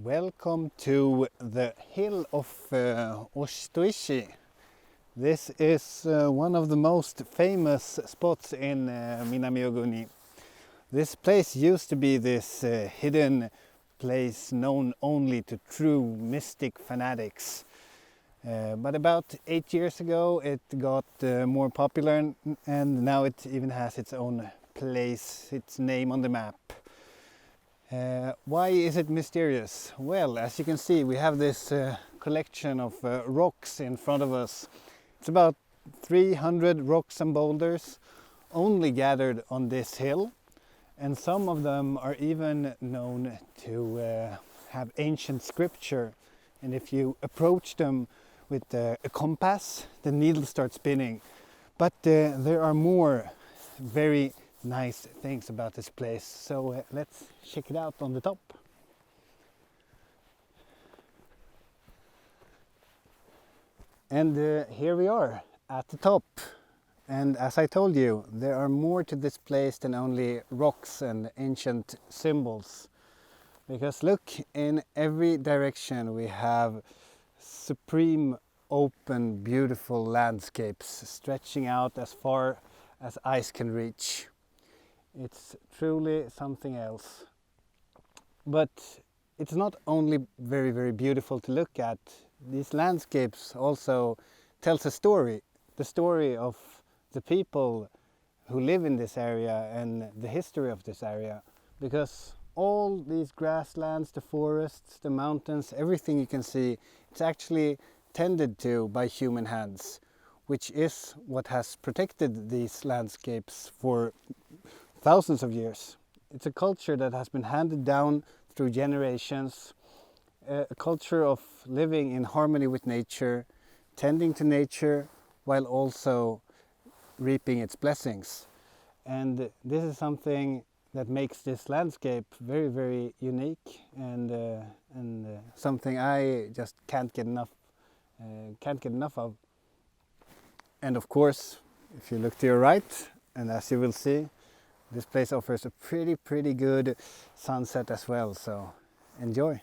Welcome to the hill of Ostoishi. This is one of the most famous spots in Minami-Oguni. This place used to be this hidden place known only to true mystic fanatics. But about 8 years ago it got more popular, and now it even has its own place, its name on the map. Why is it mysterious? Well, as you can see, we have this collection of rocks in front of us. It's about 300 rocks and boulders only gathered on this hill, and some of them are even known to have ancient scripture, and if you approach them with a compass, the needle starts spinning. But there are more very nice things about this place, so let's check it out on the top. And here we are at the top, and as I told you, there are more to this place than only rocks and ancient symbols, because look, in every direction we have supreme open beautiful landscapes stretching out as far as eyes can reach. It's truly something else. But it's not only very beautiful to look at. These landscapes also tells a story, the story of the people who live in this area and the history of this area, because all these grasslands, the forests, the mountains, everything you can see, it's actually tended to by human hands, which is what has protected these landscapes for thousands of years. It's a culture that has been handed down through generations, a culture of living in harmony with nature, tending to nature while also reaping its blessings. And this is something that makes this landscape very unique, and something I just can't get enough of. And of course, if you look to your right, and as you will see, this place offers a pretty good sunset as well, so enjoy.